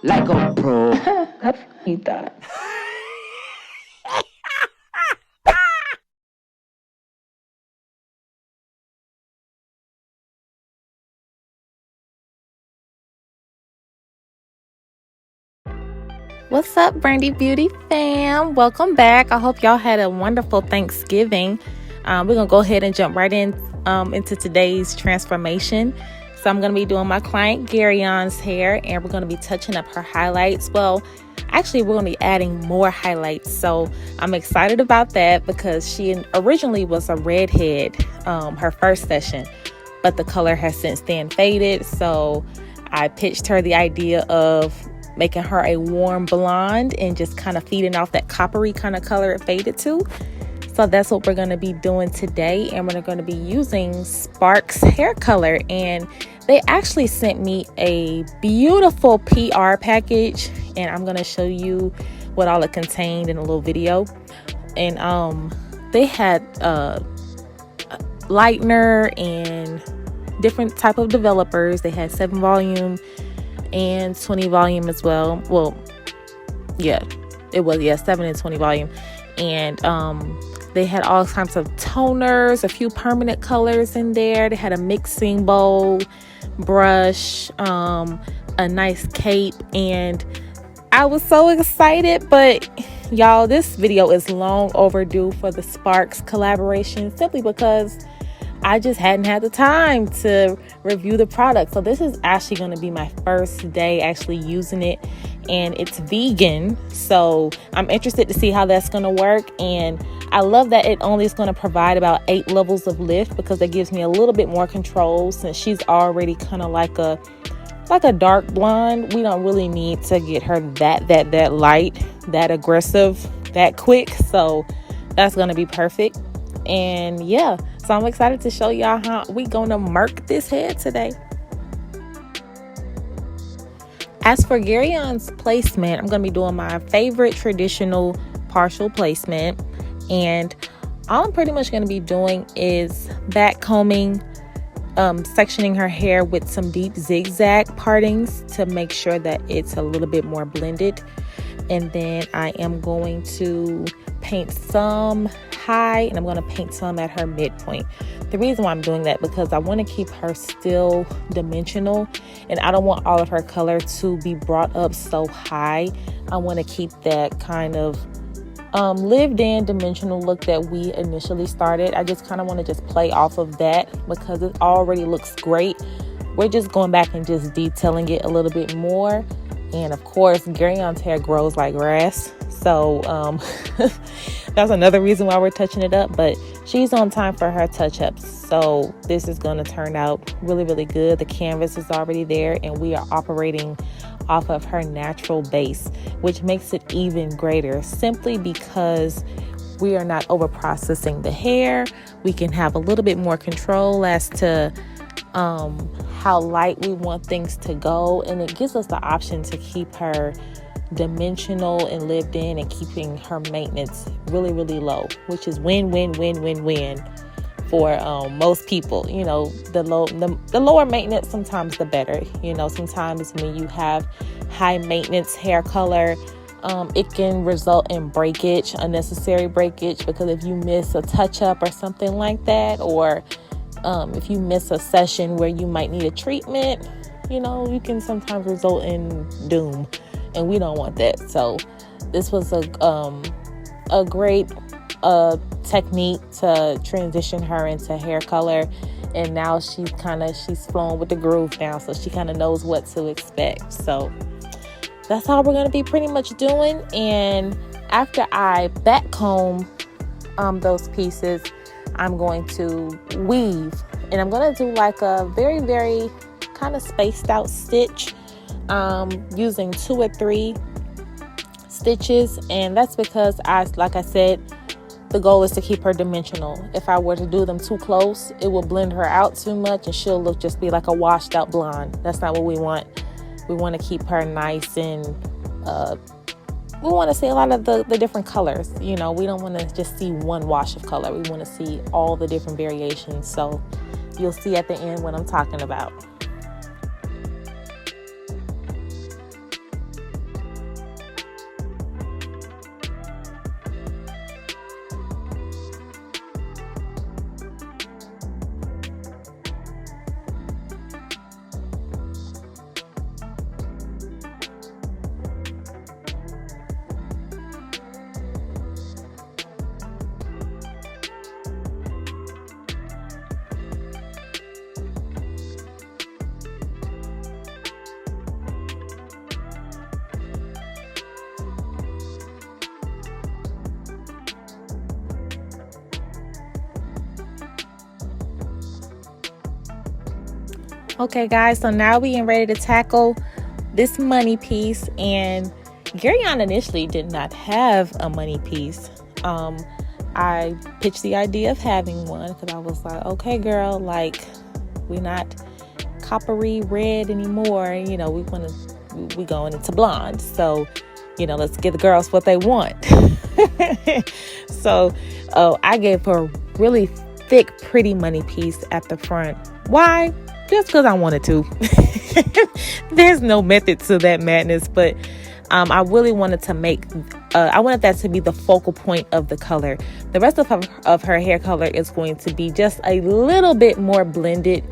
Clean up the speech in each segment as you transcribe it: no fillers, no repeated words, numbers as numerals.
like a pro. You thought. What's up, Brandi Beauty fam? Welcome back. I hope y'all had a wonderful Thanksgiving. We're gonna go ahead and jump right into today's transformation. So I'm gonna be doing my client Garion's hair, and we're gonna be touching up her highlights. Well, actually, we're gonna be adding more highlights. So I'm excited about that because she originally was a redhead, her first session, but the color has since then faded. So I pitched her the idea of making her a warm blonde and just kind of feeding off that coppery kind of color it faded to. So that's what we're going to be doing today, and we're going to be using Sparks hair color. And they actually sent me a beautiful PR package, and I'm going to show you what all it contained in a little video. And they had lightener and different type of developers. They had 7 volume and 20 volume as well. Well, yeah, it was 7 and 20 volume. And they had all kinds of toners, a few permanent colors in there. They had a mixing bowl, brush, a nice cape, and I was so excited. But y'all, this video is long overdue for the Sparks collaboration, simply because I just hadn't had the time to review the product. So this is actually going to be my first day actually using it, and it's vegan. So I'm interested to see how that's going to work. And I love that it only is going to provide about 8 levels of lift, because it gives me a little bit more control since she's already kind of like a dark blonde. We don't really need to get her that light, that aggressive, that quick. So that's going to be perfect. And yeah, so I'm excited to show y'all how we gonna murk this head today. As for Garion's placement, I'm gonna be doing my favorite traditional partial placement, and all I'm pretty much gonna be doing is back combing, sectioning her hair with some deep zigzag partings to make sure that it's a little bit more blended. And then I am going to paint some high, and I'm going to paint some at her midpoint. The reason why I'm doing that, because I want to keep her still dimensional, and I don't want all of her color to be brought up so high. I want to keep that kind of lived in dimensional look that we initially started. I just kind of want to just play off of that because it already looks great. We're just going back and just detailing it a little bit more. And of course, Garion's hair grows like grass. So that's another reason why we're touching it up. But she's on time for her touch-ups. So this is going to turn out really, really good. The canvas is already there, and we are operating off of her natural base, which makes it even greater simply because we are not over-processing the hair. We can have a little bit more control as to how light we want things to go, and it gives us the option to keep her dimensional and lived in, and keeping her maintenance really, really low, which is win for most people. You know, the lower maintenance, sometimes the better. You know, sometimes when you have high maintenance hair color, it can result in breakage, unnecessary breakage, because if you miss a touch up or something like that, or if you miss a session where you might need a treatment, you know, you can sometimes result in doom, and we don't want that. So this was a great technique to transition her into hair color, and now she's flowing with the groove now, so she kind of knows what to expect. So that's all we're going to be pretty much doing. And after I back comb those pieces, I'm going to weave, and I'm going to do like a very, very kind of spaced out stitch, using 2 or 3 stitches. And that's because like I said, the goal is to keep her dimensional. If I were to do them too close, it will blend her out too much, and she'll just be like a washed out blonde. That's not what we want. We want to keep her nice, and we want to see a lot of the different colors. You know, we don't want to just see one wash of color. We want to see all the different variations. So you'll see at the end what I'm talking about. Okay guys, so now we are ready to tackle this money piece. And Garion initially did not have a money piece. I pitched the idea of having one because I was like, okay girl, like we're not coppery red anymore, you know, we going into blonde, so you know, let's give the girls what they want. So I gave her a really thick pretty money piece at the front. Why? Just because I wanted to. There's no method to that madness, but I really wanted to make I wanted that to be the focal point of the color. The rest of her hair color is going to be just a little bit more blended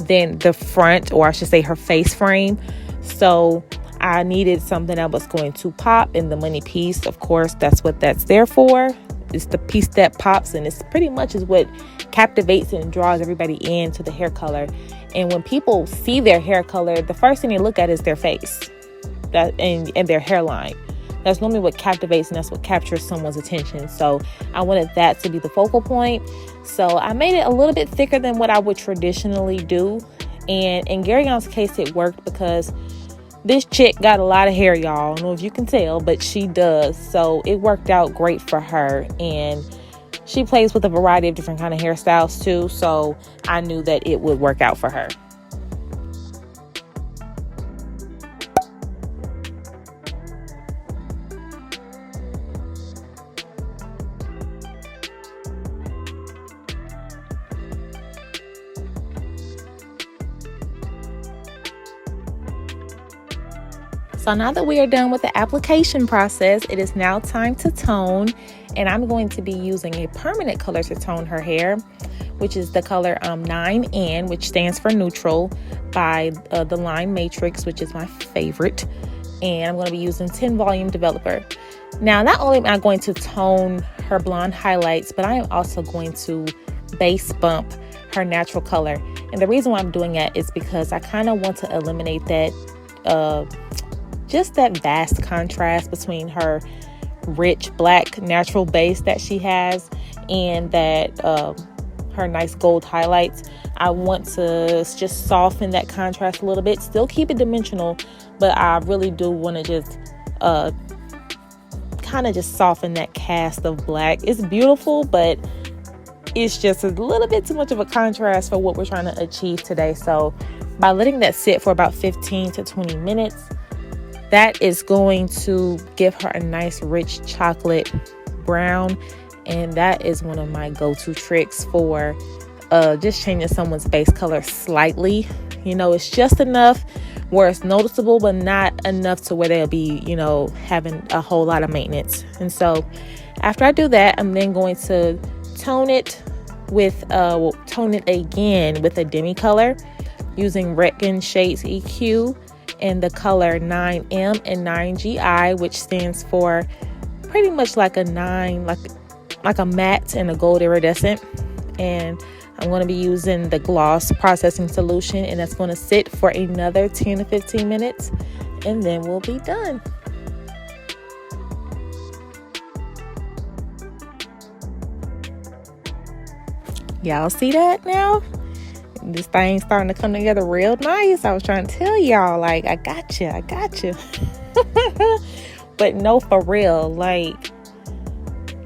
than the front, or I should say her face frame. So I needed something that was going to pop, and the money piece, of course, that's what that's there for. It's the piece that pops, and it's pretty much is what captivates and draws everybody into the hair color. And when people see their hair color, the first thing they look at is their face, and their hairline. That's normally what captivates, and that's what captures someone's attention. So I wanted that to be the focal point. So I made it a little bit thicker than what I would traditionally do. And in Garion's case, it worked because this chick got a lot of hair, y'all. I don't know if you can tell, but she does. So it worked out great for her. And she plays with a variety of different kind of hairstyles too. So I knew that it would work out for her. So now that we are done with the application process, it is now time to tone, and I'm going to be using a permanent color to tone her hair, which is the color 9N, which stands for neutral, by the Line Matrix, which is my favorite. And I'm going to be using 10 volume developer. Now, not only am I going to tone her blonde highlights, but I am also going to base bump her natural color. And the reason why I'm doing that is because I kind of want to eliminate that just that vast contrast between her rich black natural base that she has and that her nice gold highlights. I want to just soften that contrast a little bit, still keep it dimensional, but I really do want to just kind of just soften that cast of black. It's beautiful, but it's just a little bit too much of a contrast for what we're trying to achieve today. So by letting that sit for about 15 to 20 minutes, that is going to give her a nice rich chocolate brown. And that is one of my go-to tricks for just changing someone's base color slightly. You know, it's just enough where it's noticeable, but not enough to where they'll be, you know, having a whole lot of maintenance. And so after I do that, I'm then going to tone it again with a demi color using Redken Shades EQ and the color 9M and 9GI, which stands for pretty much like a 9, like a matte and a gold iridescent. And I'm going to be using the gloss processing solution, and that's going to sit for another 10 to 15 minutes, and then we'll be done. Y'all see that now? This thing's starting to come together real nice. I was trying to tell y'all, like, I got you. But no, for real, like,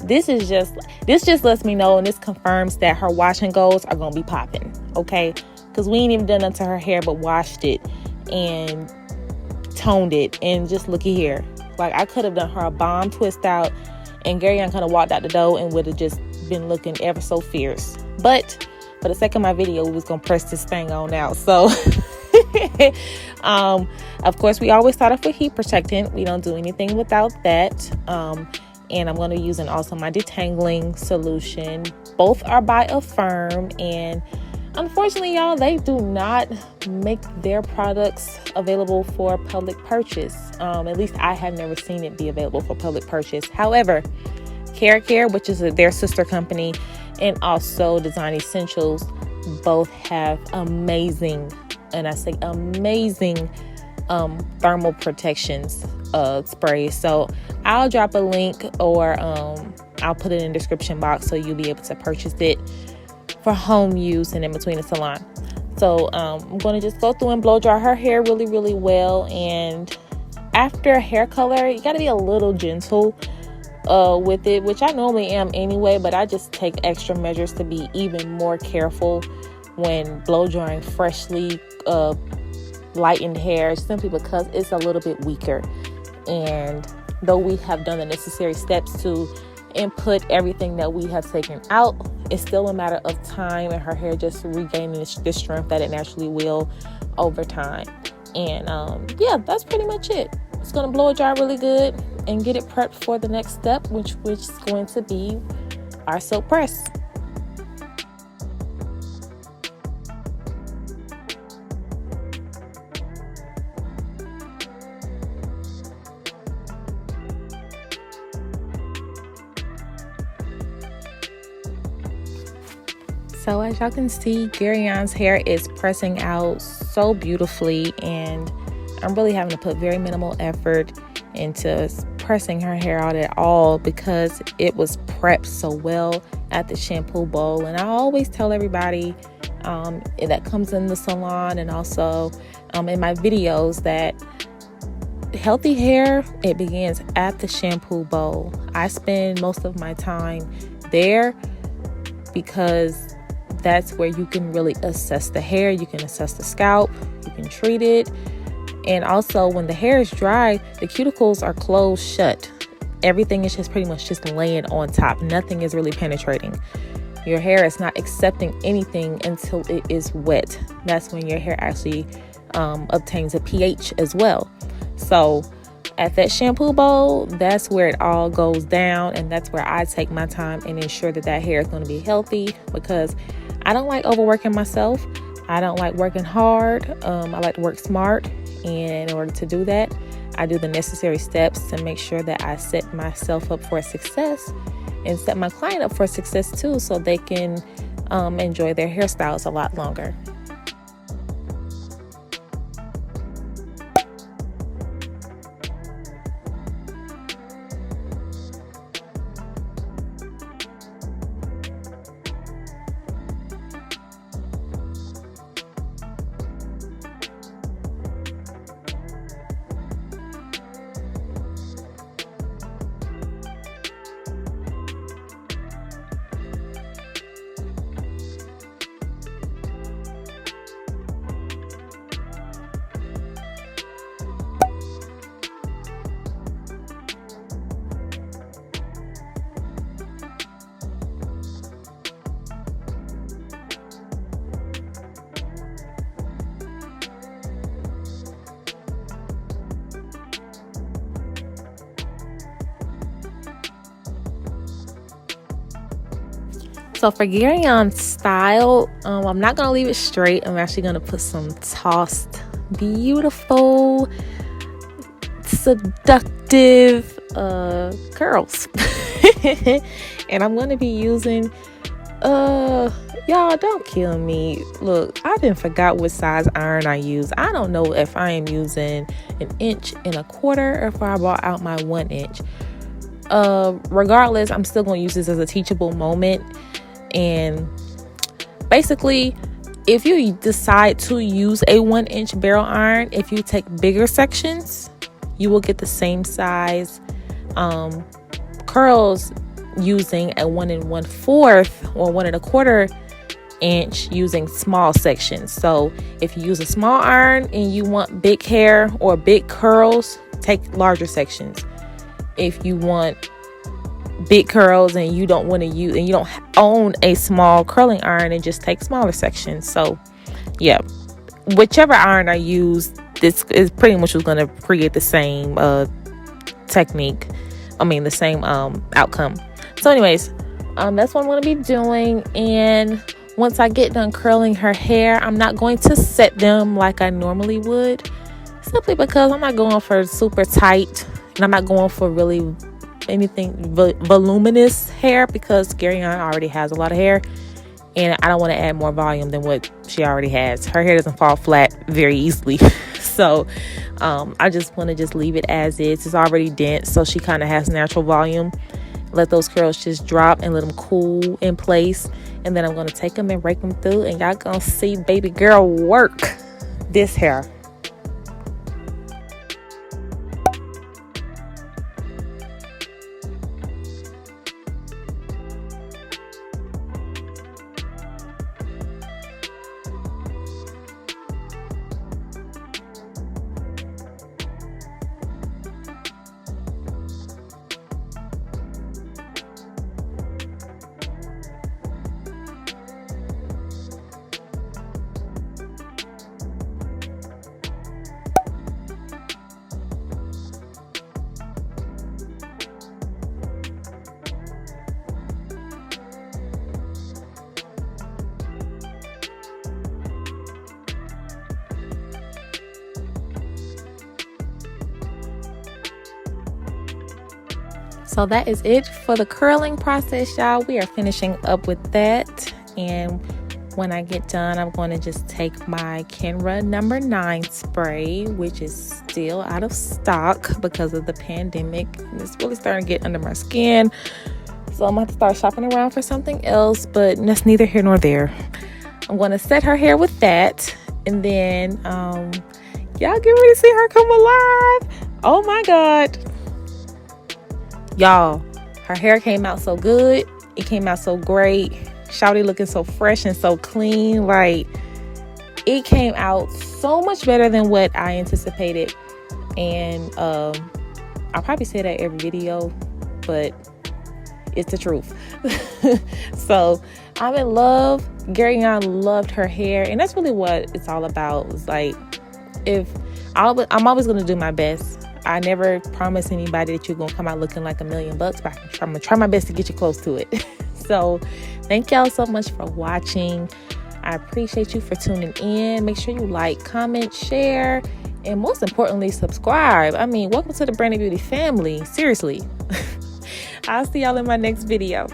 this just lets me know, and this confirms that her wash and goes are gonna be popping, okay? Because we ain't even done nothing to her hair but washed it and toned it, and just looky here. Like, I could have done her a bomb twist out, and Garion could have walked out the door and would have just been looking ever so fierce. But for the sake of my video, we was gonna press this thing on out. So of course, we always start off with heat protectant. We don't do anything without that. And I'm going to be using also my detangling solution. Both are by Affirm, and unfortunately, y'all, they do not make their products available for public purchase. At least I have never seen it be available for public purchase. However, KeraCare, which is their sister company, and also Design Essentials, both have amazing, and I say amazing, thermal protections sprays. So I'll drop a link, or I'll put it in the description box so you'll be able to purchase it for home use and in between the salon. So I'm going to just go through and blow dry her hair really, really well. And after hair color, you got to be a little gentle with it, which I normally am anyway, but I just take extra measures to be even more careful when blow drying freshly lightened hair, simply because it's a little bit weaker. And though we have done the necessary steps to input everything that we have taken out, it's still a matter of time and her hair just regaining the strength that it naturally will over time. And yeah, that's pretty much it. It's going to blow it dry really good and get it prepped for the next step, which is going to be our silk press. So as y'all can see, Garion's hair is pressing out so beautifully, and I'm really having to put very minimal effort into pressing her hair out at all because it was prepped so well at the shampoo bowl. And I always tell everybody that comes in the salon and also in my videos that healthy hair, it begins at the shampoo bowl. I spend most of my time there because that's where you can really assess the hair, you can assess the scalp, you can treat it. And also when the hair is dry, the cuticles are closed shut. Everything is just pretty much just laying on top. Nothing is really penetrating. Your hair is not accepting anything until it is wet. That's when your hair actually obtains a pH as well. So at that shampoo bowl, that's where it all goes down, and that's where I take my time and ensure that that hair is going to be healthy, because I don't like overworking myself. I don't like working hard. I like to work smart, and in order to do that, I do the necessary steps to make sure that I set myself up for success and set my client up for success too, so they can enjoy their hairstyles a lot longer. So for Garion's style, I'm not going to leave it straight. I'm actually going to put some tossed, beautiful, seductive curls. And I'm going to be using, y'all don't kill me. Look, I didn't forgot what size iron I use. I don't know if I am using 1.25 inches or if I brought out my 1 inch. Regardless, I'm still going to use this as a teachable moment. And basically, if you decide to use a 1 inch barrel iron, if you take bigger sections, you will get the same size curls using a 1 1/4 or 1 1/4 inch using small sections. So if you use a small iron and you want big hair or big curls, take larger sections. If you want big curls and you don't want to use, and you don't own a small curling iron, and just take smaller sections. So yeah, whichever iron I use, this is pretty much was going to create the same technique. I mean, the same outcome. So anyways, that's what I'm going to be doing. And once I get done curling her hair, I'm not going to set them like I normally would, simply because I'm not going for super tight, and I'm not going for really anything voluminous hair, because Garion already has a lot of hair and I don't want to add more volume than what she already has. Her hair doesn't fall flat very easily. So I just want to just leave it as is. It's already dense, so she kind of has natural volume. let those curls just drop and let them cool in place. And then I'm going to take them and rake them through, and y'all gonna see baby girl work this hair. So that is it for the curling process, y'all. We are finishing up with that, and when I get done, I'm going to just take my Kenra number 9 spray, which is still out of stock because of the pandemic. It's really starting to get under my skin, so I'm going to start shopping around for something else, but that's neither here nor there. I'm going to set her hair with that, and then y'all get ready to see her come alive. Oh my god, y'all, her hair came out so good. It came out so great. Shawty looking so fresh and so clean. Like, it came out so much better than what I anticipated. And I'll probably say that every video, but it's the truth. So I'm in love. Garion loved her hair, and that's really what it's all about. It's like, I'm always going to do my best. I never promise anybody that you're going to come out looking like $1,000,000, but I'm going to try my best to get you close to it. So thank y'all so much for watching. I appreciate you for tuning in. Make sure you like, comment, share, and most importantly, subscribe. I mean, welcome to the Brandi Beauty family. Seriously. I'll see y'all in my next video.